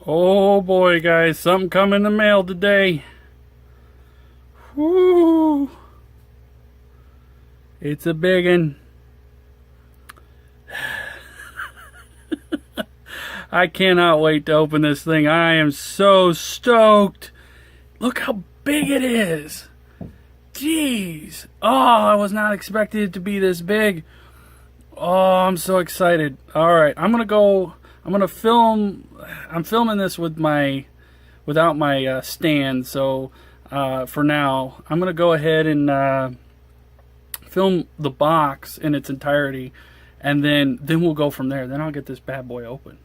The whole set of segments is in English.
Oh boy, guys, something coming in the mail today. Whoo! It's a biggin'. I cannot wait to open this thing. I am so stoked. Look how big it is. Jeez. Oh, I was not expecting it to be this big. Oh, I'm so excited. All right, I'm gonna film. I'm filming this with without my stand. So for now, I'm gonna go ahead and film the box in its entirety, and then we'll go from there. Then I'll get this bad boy open.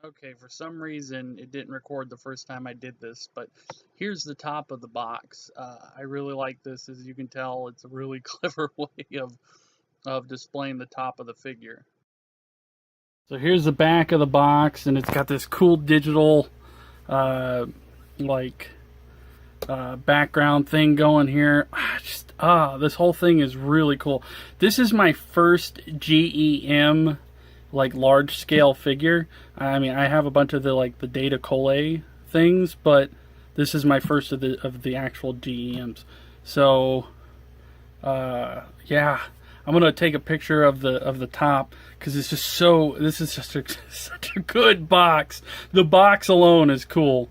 Okay, for some reason it didn't record the first time I did this, but here's the top of the box. I really like this. As you can tell, it's a really clever way of displaying the top of the figure. So here's the back of the box, and it's got this cool digital background thing going here. This whole thing is really cool. This is my first G.E.M. large scale figure. I mean, I have a bunch of the data colle things, but this is my first of the actual G.E.Ms. So yeah, I'm gonna take a picture of the top because it's just so. This is just such a good box. The box alone is cool.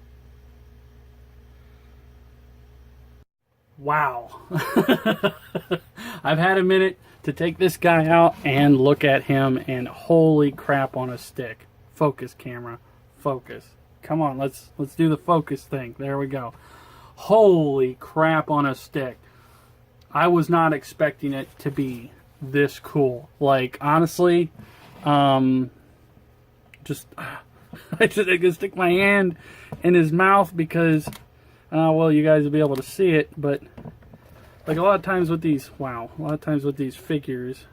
Wow. I've had a minute to take this guy out and look at him, and holy crap on a stick. Focus, camera. Focus. Come on, let's do the focus thing. There we go. Holy crap on a stick. I was not expecting it to be this cool. Like, honestly, I can stick my hand in his mouth because, well, you guys will be able to see it, but like a lot of times with these, figures,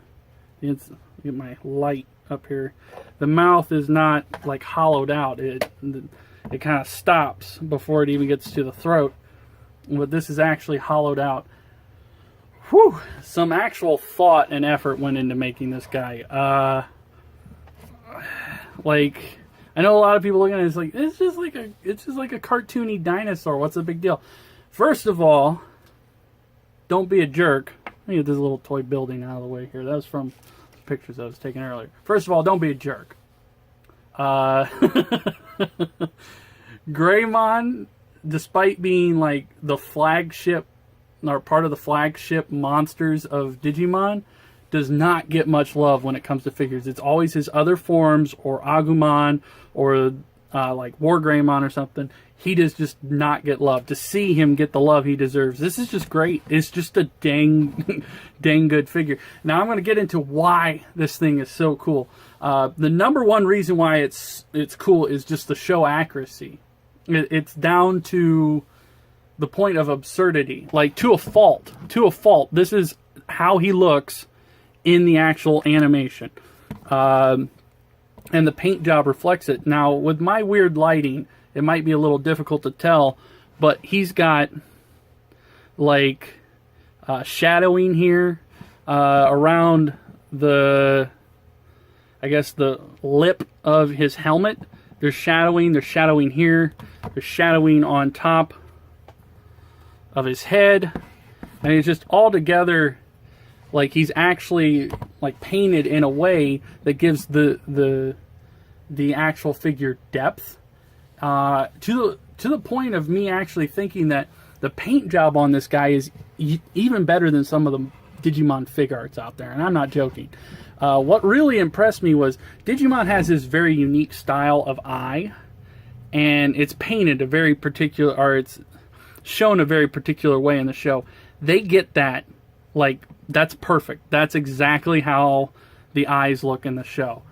get my light up here, the mouth is not like hollowed out. It kind of stops before it even gets to the throat, but this is actually hollowed out. Whew, some actual thought and effort went into making this guy. I know a lot of people looking at it, it's like, it's just like a cartoony dinosaur. What's the big deal? First of all, don't be a jerk. Let me get this little toy building out of the way here. That was from pictures I was taking earlier. First of all, don't be a jerk. Greymon, despite being like the flagship, or part of the flagship monsters of Digimon, does not get much love when it comes to figures. It's always his other forms, or Agumon, or like War Greymon or something. He does just not get love. To see him get the love he deserves, this is just great. It's just a dang good figure. Now I'm going to get into why this thing is so cool. The number one reason why it's cool is just the show accuracy. It's down to the point of absurdity, like to a fault. This is how he looks in the actual animation, and the paint job reflects it. Now, with my weird lighting, it might be a little difficult to tell, but he's got like shadowing here around the, I guess, the lip of his helmet. There's shadowing here, there's shadowing on top of his head, and it's just all together. Like, he's actually like painted in a way that gives the actual figure depth, to the point of me actually thinking that the paint job on this guy is even better than some of the Digimon fig arts out there, and I'm not joking. What really impressed me was Digimon has this very unique style of eye, and it's painted a very particular, or it's shown a very particular way in the show. They get that, like, that's perfect. That's exactly how the eyes look in the show.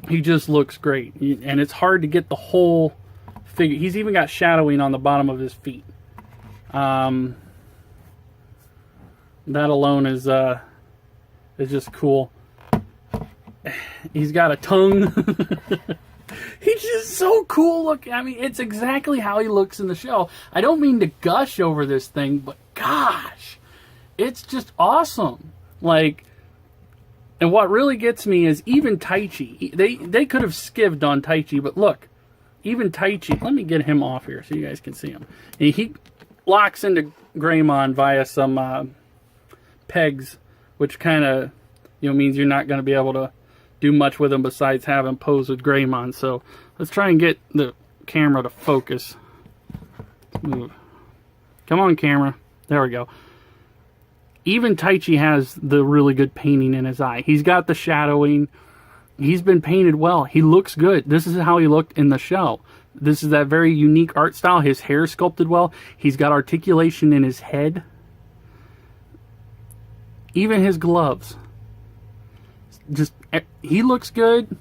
He just looks great, and it's hard to get the whole figure. He's even got shadowing on the bottom of his feet. That alone is just cool. He's got a tongue. He's just so cool looking. I mean, it's exactly how he looks in the show. I don't mean to gush over this thing, but gosh, it's just awesome. Like, And what really gets me is even Taichi. They could have skivved on Taichi, but look, even Taichi. Let me get him off here so you guys can see him. And he locks into Greymon via some pegs, which kind of means you're not going to be able to do much with him besides have him pose with Greymon. So let's try and get the camera to focus. Move. Come on, camera. There we go. Even Taichi has the really good painting in his eye. He's got the shadowing. He's been painted well. He looks good. This is how he looked in the show. This is that very unique art style. His hair sculpted well. He's got articulation in his head. Even his gloves. Just, he looks good.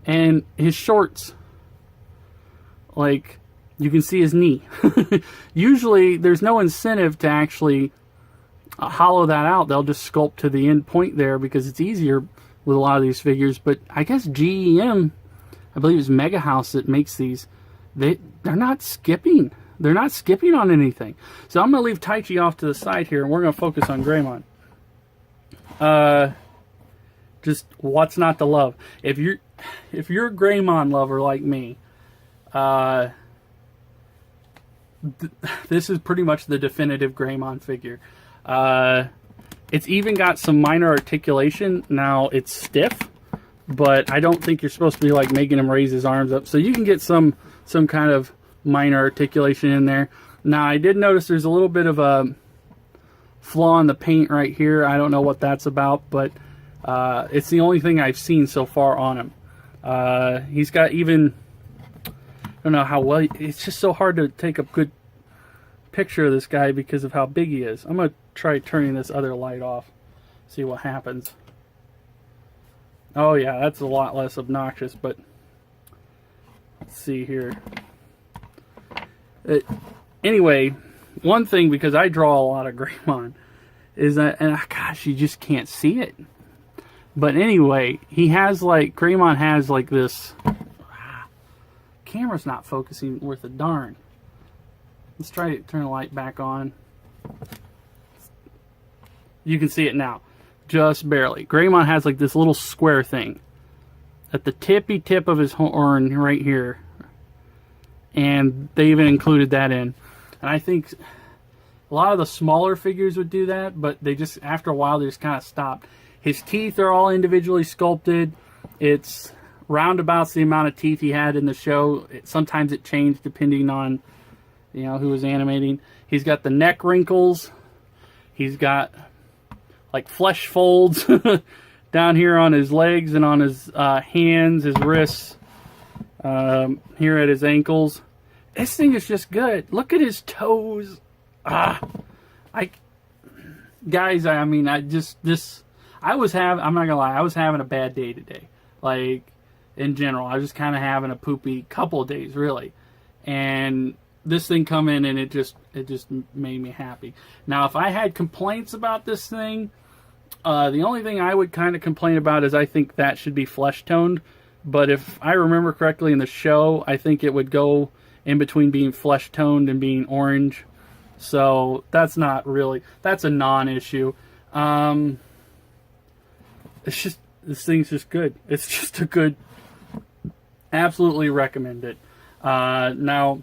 And his shorts. Like, you can see his knee. Usually, there's no incentive to actually hollow that out. They'll just sculpt to the end point there because it's easier with a lot of these figures. But I guess G.E.M, I believe it's Megahouse that makes these. They're not skipping. They're not skipping on anything. So I'm going to leave Taichi off to the side here, and we're going to focus on Greymon. Just what's not to love? If you're a Greymon lover like me, this is pretty much the definitive Greymon figure. It's even got some minor articulation. Now, it's stiff, but I don't think you're supposed to be like making him raise his arms up. So you can get some kind of minor articulation in there. Now, I did notice there's a little bit of a flaw in the paint right here. I don't know what that's about, but it's the only thing I've seen so far on him. He's got even, I don't know how well, it's just so hard to take a good picture of this guy because of how big he is. I'm going to try turning this other light off, see what happens. Oh yeah, that's a lot less obnoxious, but let's see here. Anyway, one thing, because I draw a lot of Greymon, is that, and gosh, you just can't see it. But anyway, he has like, Greymon has like this, camera's not focusing worth a darn. Let's try to turn the light back on. You can see it now. Just barely. Greymon has like this little square thing at the tippy tip of his horn right here. And they even included that in. And I think a lot of the smaller figures would do that, but they just, after a while, they just kind of stopped. His teeth are all individually sculpted. It's roundabouts the amount of teeth he had in the show. Sometimes it changed depending on who was animating. He's got the neck wrinkles. He's got like flesh folds down here on his legs and on his hands, his wrists, here at his ankles. This thing is just good. Look at his toes. Guys, I mean, I'm not gonna lie, I was having a bad day today. Like, in general, I was just kind of having a poopy couple of days, really. And this thing come in and it just made me happy. Now, if I had complaints about this thing, the only thing I would kind of complain about is I think that should be flesh toned. But if I remember correctly in the show, I think it would go in between being flesh toned and being orange. So that's not really, that's a non-issue. It's just, this thing's just good. It's just a good, absolutely recommend it. Now,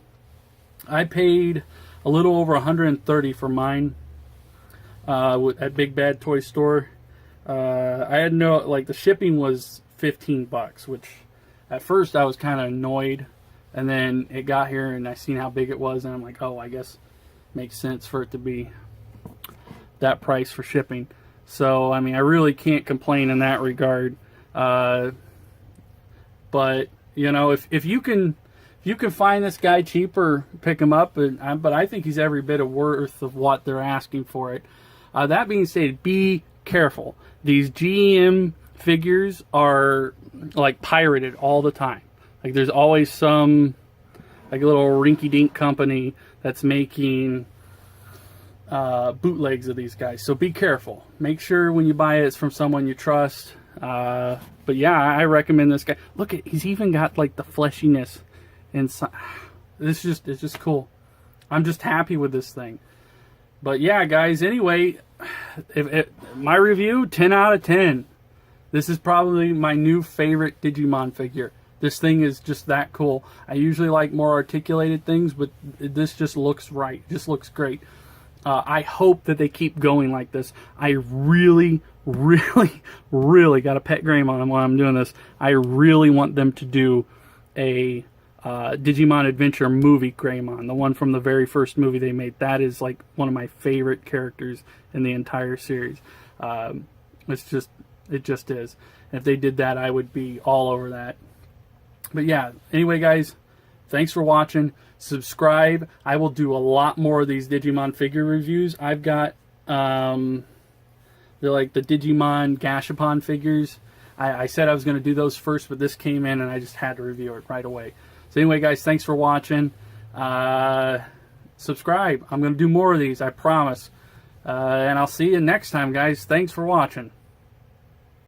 I paid a little over $130 for mine at Big Bad Toy Store. I had the shipping was $15, which at first I was kind of annoyed, and then it got here and I seen how big it was, and I'm like, oh, I guess it makes sense for it to be that price for shipping. So I mean, I really can't complain in that regard. But if you can find this guy cheaper, pick him up. But I think he's every bit of worth of what they're asking for it. That being said, be careful. These G.E.M figures are like pirated all the time. Like there's always some like a little rinky-dink company that's making bootlegs of these guys. So be careful. Make sure when you buy it, it's from someone you trust. But yeah, I recommend this guy. Look at, he's even got like the fleshiness inside. It's just cool. I'm just happy with this thing. But yeah, guys, anyway, my review, 10 out of 10. This is probably my new favorite Digimon figure. This thing is just that cool. I usually like more articulated things, but this just looks right. It just looks great. I hope that they keep going like this. I really, really got a pet Greymon while I'm doing this. I really want them to do a Digimon Adventure movie Greymon, the one from the very first movie they made. That is like one of my favorite characters in the entire series. It just is. And if they did that, I would be all over that. But yeah, anyway, guys, thanks for watching. Subscribe. I will do a lot more of these Digimon figure reviews. I've got they're like the Digimon Gashapon figures. I said I was going to do those first, but this came in and I just had to review it right away. So anyway, guys, thanks for watching. Subscribe. I'm going to do more of these, I promise. And I'll see you next time, guys. Thanks for watching.